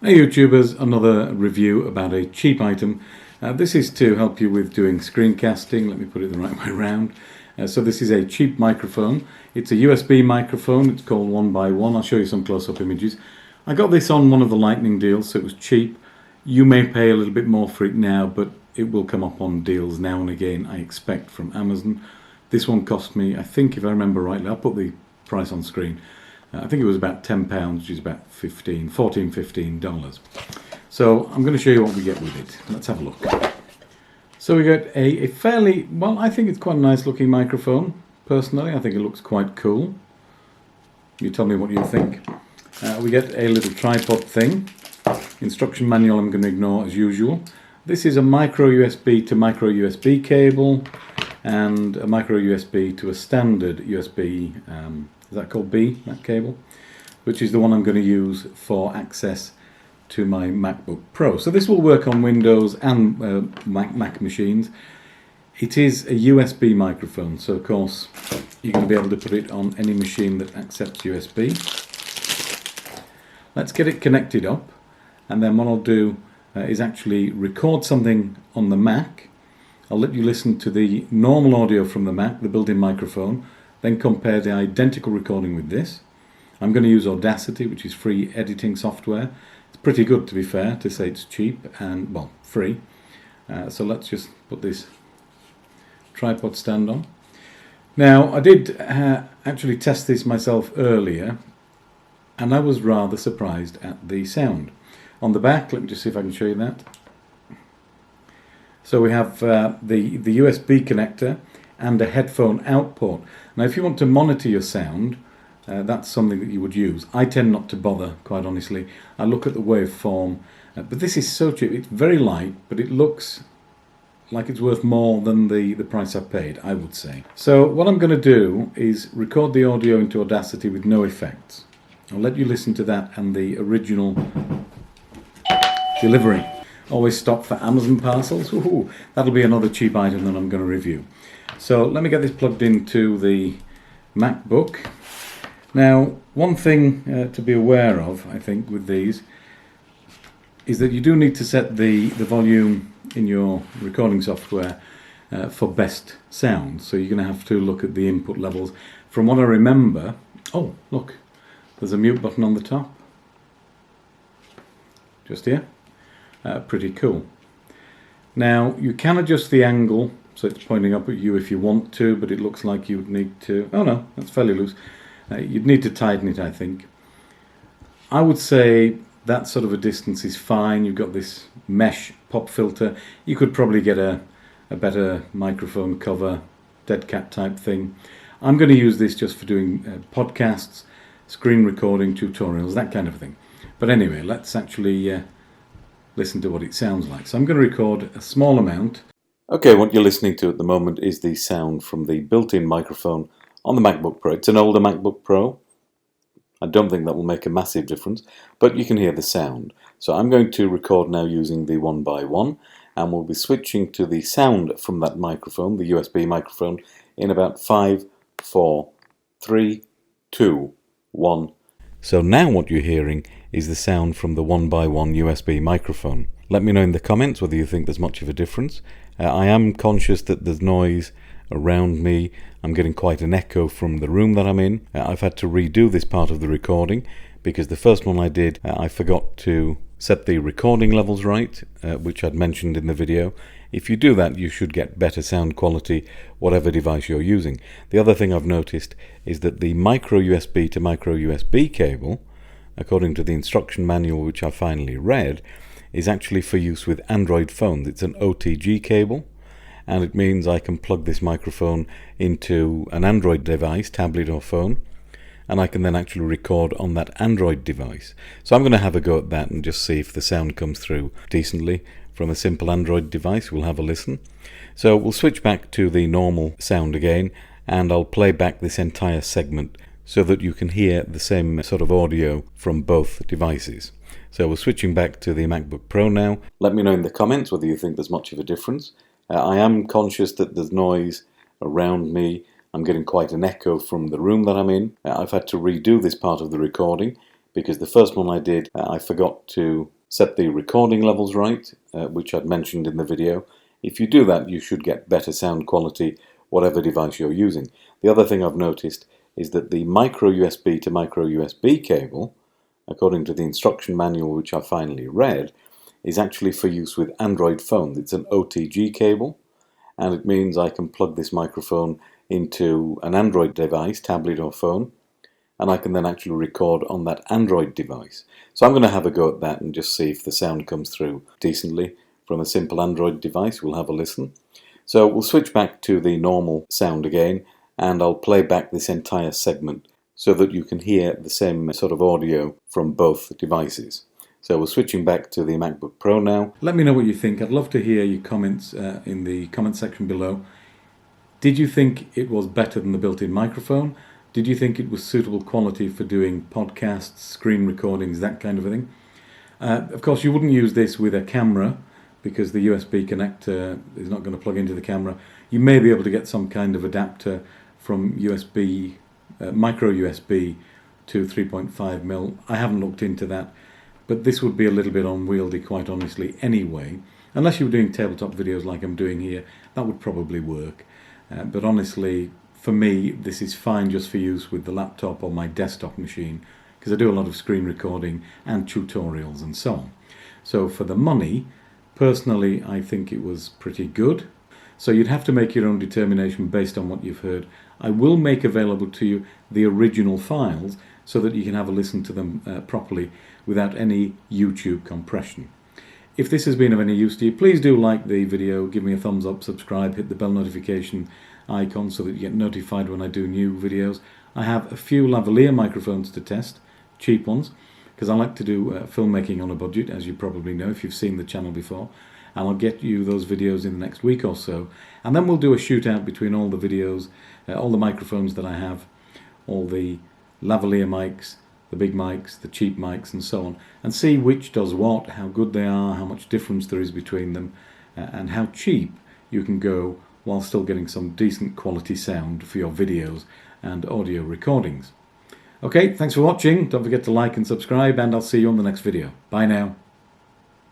Hey YouTubers, another review about a cheap item. This is to help you with doing screencasting. Let me put it the right way around. So this is a cheap microphone. It's a USB microphone. It's called 1ByOne. I'll show you some close-up images. I got this on one of the lightning deals, so it was cheap. You may pay a little bit more for it now, but it will come up on deals now and again, I expect, from Amazon. This one cost me, I think, if I remember rightly, I'll put the price on screen. I think it was about £10, which is about $15. So I'm going to show you what we get with it. Let's have a look. So we got a fairly, well, I think it's quite a nice looking microphone. Personally, I think it looks quite cool. You tell me what you think. We get a little tripod thing. Instruction manual I'm going to ignore as usual. This is a micro USB to micro USB cable and a micro USB to a standard USB is that called B, that cable? Which is the one I'm going to use for access to my MacBook Pro. So this will work on Windows and Mac machines. It is a USB microphone, so of course you're going to be able to put it on any machine that accepts USB. Let's get it connected up, and then what I'll do is actually record something on the Mac. I'll let you listen to the normal audio from the Mac, the built-in microphone, then compare the identical recording with this. I'm going to use Audacity, which is free editing software. It's pretty good, to be fair, to say it's cheap and, well, free. So let's just put this tripod stand on. Now, I did actually test this myself earlier, and I was rather surprised at the sound. On the back, let me just see if I can show you that. So we have the USB connector and a headphone output. Now if you want to monitor your sound, that's something that you would use. I tend not to bother, quite honestly. I look at the waveform, but this is so cheap. It's very light, but it looks like it's worth more than the price I paid, I would say. So what I'm going to do is record the audio into Audacity with no effects. I'll let you listen to that and the original delivery. Always stop for Amazon parcels. Ooh, that'll be another cheap item that I'm going to review. So let me get this plugged into the MacBook. Now, one thing to be aware of, I think, with these is that you do need to set the volume in your recording software for best sound. So you're going to have to look at the input levels. From what I remember, oh, look, there's a mute button on the top. Just here. Pretty cool. Now, you can adjust the angle so it's pointing up at you if you want to, but it looks like you would need to... Oh no, that's fairly loose. You'd need to tighten it, I think. I would say that sort of a distance is fine. You've got this mesh pop filter. You could probably get a better microphone cover, dead cat type thing. I'm going to use this just for doing podcasts, screen recording, tutorials, that kind of thing. But anyway, let's actually listen to what it sounds like. So I'm going to record a small amount. Okay, what you're listening to at the moment is the sound from the built-in microphone on the MacBook Pro. It's an older MacBook Pro. I don't think that will make a massive difference, but you can hear the sound. So I'm going to record now using the 1ByOne, and we'll be switching to the sound from that microphone, the USB microphone, in about 5, 4, 3, 2, 1. So now what you're hearing is the sound from the 1ByOne USB microphone. Let me know in the comments whether you think there's much of a difference. I am conscious that there's noise around me. I'm getting quite an echo from the room that I'm in. I've had to redo this part of the recording because the first one I did, I forgot to set the recording levels right, which I'd mentioned in the video. If you do that, you should get better sound quality, whatever device you're using. The other thing I've noticed is that the micro USB to micro USB cable, according to the instruction manual which I finally read, is actually for use with Android phones. It's an OTG cable, and it means I can plug this microphone into an Android device, tablet or phone, and I can then actually record on that Android device. So I'm going to have a go at that and just see if the sound comes through decently from a simple Android device. We'll have a listen. So we'll switch back to the normal sound again, and I'll play back this entire segment so that you can hear the same sort of audio from both devices. So we're switching back to the MacBook Pro now. Let me know in the comments whether you think there's much of a difference. I am conscious that there's noise around me. I'm getting quite an echo from the room that I'm in. I've had to redo this part of the recording because the first one I did, I forgot to set the recording levels right, which I'd mentioned in the video. If you do that, you should get better sound quality, whatever device you're using. The other thing I've noticed is that the micro USB to micro USB cable, according to the instruction manual which I finally read, is actually for use with Android phones. It's an OTG cable, and it means I can plug this microphone into an Android device, tablet or phone, and I can then actually record on that Android device. So I'm going to have a go at that and just see if the sound comes through decently from a simple Android device. We'll have a listen. So we'll switch back to the normal sound again, and I'll play back this entire segment so that you can hear the same sort of audio from both devices. So we're switching back to the MacBook Pro now. Let me know what you think. I'd love to hear your comments in the comment section below. Did you think it was better than the built-in microphone? Did you think it was suitable quality for doing podcasts, screen recordings, that kind of a thing? Of course, you wouldn't use this with a camera because the USB connector is not going to plug into the camera. You may be able to get some kind of adapter from USB, micro USB to 3.5mm. I haven't looked into that, but this would be a little bit unwieldy, quite honestly, anyway. Unless you were doing tabletop videos like I'm doing here, that would probably work. But honestly, for me, this is fine just for use with the laptop or my desktop machine, because I do a lot of screen recording and tutorials and so on. So for the money, personally, I think it was pretty good. So you'd have to make your own determination based on what you've heard. I will make available to you the original files so that you can have a listen to them properly without any YouTube compression. If this has been of any use to you, please do like the video, give me a thumbs up, subscribe, hit the bell notification icon so that you get notified when I do new videos. I have a few lavalier microphones to test, cheap ones, because I like to do filmmaking on a budget, as you probably know if you've seen the channel before. And I'll get you those videos in the next week or so. And then we'll do a shootout between all the videos, all the microphones that I have, all the lavalier mics, the big mics, the cheap mics and so on, and see which does what, how good they are, how much difference there is between them, and how cheap you can go while still getting some decent quality sound for your videos and audio recordings. Okay, thanks for watching. Don't forget to like and subscribe, and I'll see you on the next video. Bye now.